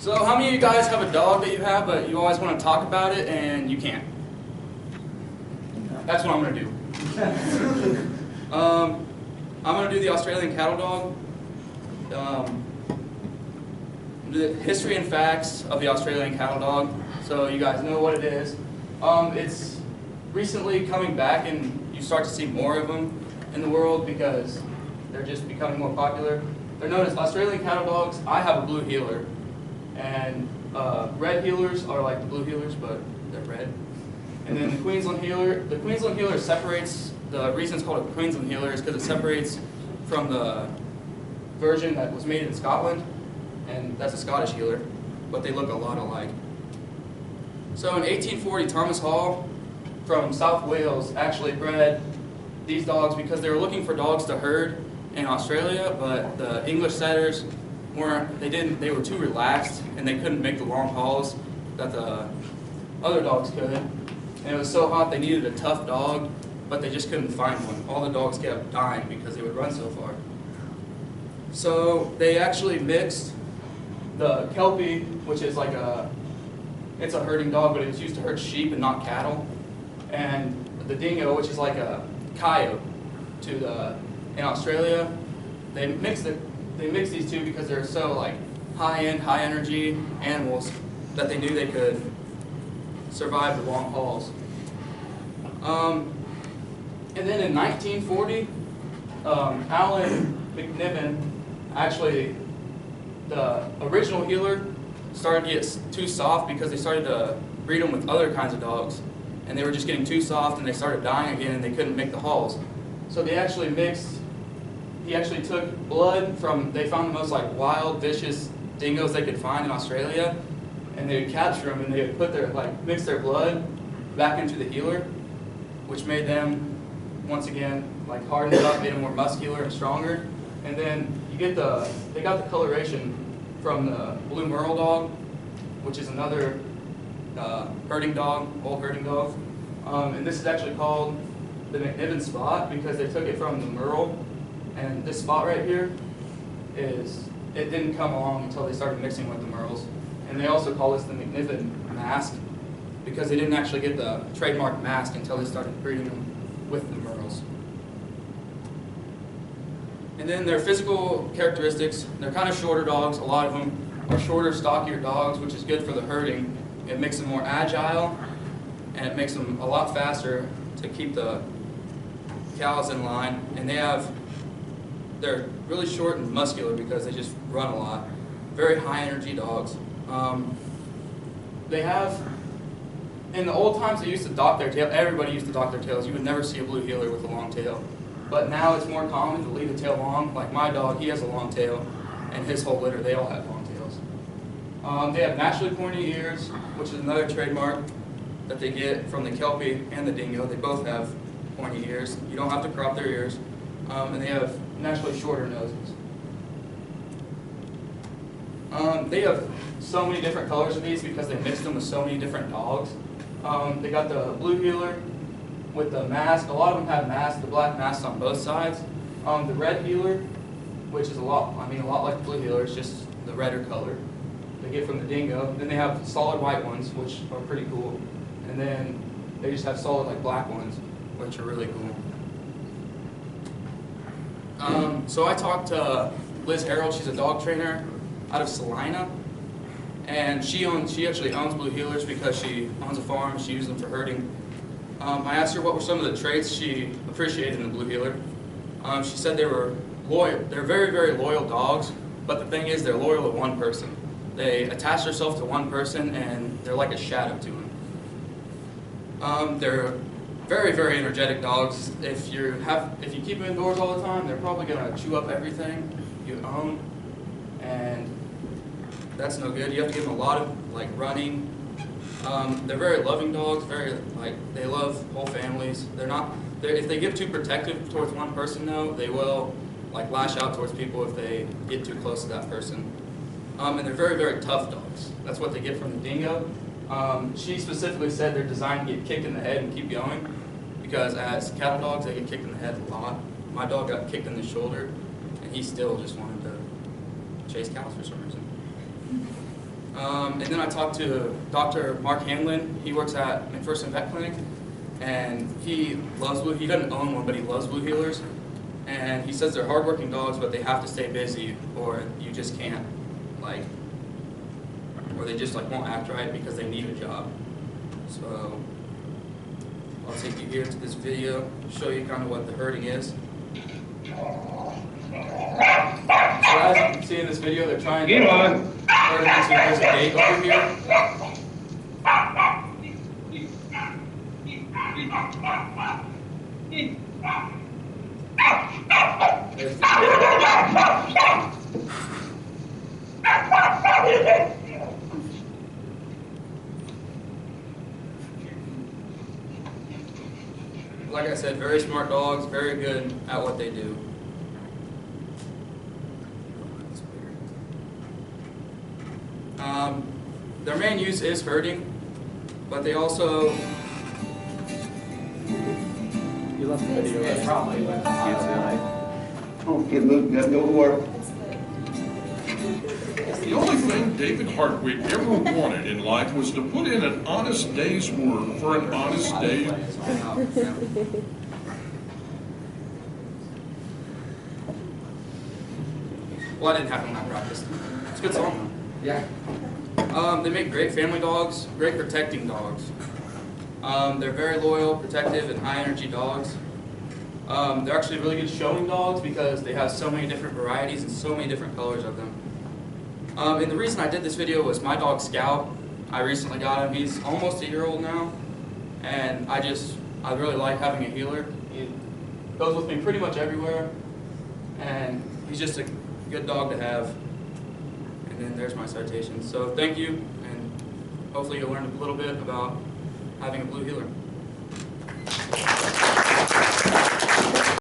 So how many of you guys have a dog that you have, but you always want to talk about it and you can't? That's what I'm going to do. I'm going to do the Australian cattle dog. The history and facts of the Australian cattle dog, so you guys know what it is. It's recently coming back, and you start to see more of them in the world because they're just becoming more popular. They're known as Australian cattle dogs. I have a blue heeler, and red heelers are like the blue heelers, but they're red. And then the Queensland heeler separates. The reason it's called a Queensland heeler is because it separates from the version that was made in Scotland, and that's a Scottish heeler, but they look a lot alike. So in 1840, Thomas Hall from South Wales actually bred these dogs because they were looking for dogs to herd in Australia, but the English setters they were too relaxed and they couldn't make the long hauls that the other dogs could. And it was so hot they needed a tough dog, but they just couldn't find one. All the dogs kept dying because they would run so far. So they actually mixed the Kelpie, which is like it's a herding dog, but it's used to herd sheep and not cattle, and the dingo, which is like a coyote in Australia. They mix these two because they're so like high-end, high-energy animals that they knew they could survive the long hauls. And then in 1940, Alan McNiven, actually the original heeler, started to get too soft because they started to breed them with other kinds of dogs, and they were just getting too soft and they started dying again and they couldn't make the hauls. So they actually he actually took blood from, they found the most like wild, vicious dingoes they could find in Australia, and they would capture them and they would put mix their blood back into the heeler, which made them, once again, like hardened up, made them more muscular and stronger. And then they got the coloration from the blue merle dog, which is another herding dog, old herding dog. And this is actually called the McNiven spot because they took it from the merle. And this spot right here it didn't come along until they started mixing with the merles. And they also call this the McNiven mask because they didn't actually get the trademark mask until they started breeding them with the merles. And then their physical characteristics, they're kind of shorter dogs. A lot of them are shorter, stockier dogs, which is good for the herding. It makes them more agile, and it makes them a lot faster to keep the cows in line. And they're really short and muscular because they just run a lot. Very high energy dogs. In the old times, they used to dock their tail. Everybody used to dock their tails. You would never see a blue heeler with a long tail. But now it's more common to leave the tail long. Like my dog, he has a long tail, and his whole litter, they all have long tails. They have naturally pointy ears, which is another trademark that they get from the Kelpie and the dingo. They both have pointy ears. You don't have to crop their ears. And they have naturally shorter noses. They have so many different colors of these because they mixed them with so many different dogs. They got the blue heeler with the mask. A lot of them have masks, the black masks on both sides. The red heeler, which is a lot like the blue heeler, it's just the redder color they get from the dingo. Then they have solid white ones, which are pretty cool. And then they just have solid like black ones, which are really cool. So I talked to Liz Harold. She's a dog trainer out of Salina, and she actually owns blue heelers because she owns a farm. She uses them for herding. I asked her what were some of the traits she appreciated in the blue heeler. She said they were loyal. They're very, very loyal dogs, but the thing is they're loyal to one person. They attach themselves to one person, and they're like a shadow to him. They're very, very energetic dogs. If you keep them indoors all the time, they're probably going to chew up everything you own, and that's no good. You have to give them a lot of running. They're very loving dogs. They love whole families. If they get too protective towards one person, though, they will lash out towards people if they get too close to that person. And they're very, very tough dogs. That's what they get from the dingo. She specifically said they're designed to get kicked in the head and keep going, because as cattle dogs, they get kicked in the head a lot. My dog got kicked in the shoulder, and he still just wanted to chase cows for some reason. And then I talked to Dr. Mark Hanlon. He works at McPherson Vet Clinic, and he loves blue. He doesn't own one, but he loves blue heelers. And he says they're hardworking dogs, but they have to stay busy, or you just can't, like, or they just like won't act right because they need a job. So I'll take you here to this video, show you kind of what the herding is. So as you can see in this video, they're trying to herd into there's a gate over here. There's the like I said, very smart dogs, very good at what they do. Their main use is herding, but they also... You left the video, right? Probably, but Okay, look, that don't work. The only thing David Hartwig ever wanted in life was to put in an honest day's work for an honest day. Well, I didn't have them when I practiced. It's a good song. Yeah. They make great family dogs, great protecting dogs. They're very loyal, protective, and high-energy dogs. They're actually really good showing dogs because they have so many different varieties and so many different colors of them. And the reason I did this video was my dog Scout. I recently got him. He's almost a year old now, and I really like having a healer. He goes with me pretty much everywhere, and he's just a good dog to have. And then there's my citation. So thank you, and hopefully you'll learn a little bit about having a blue healer.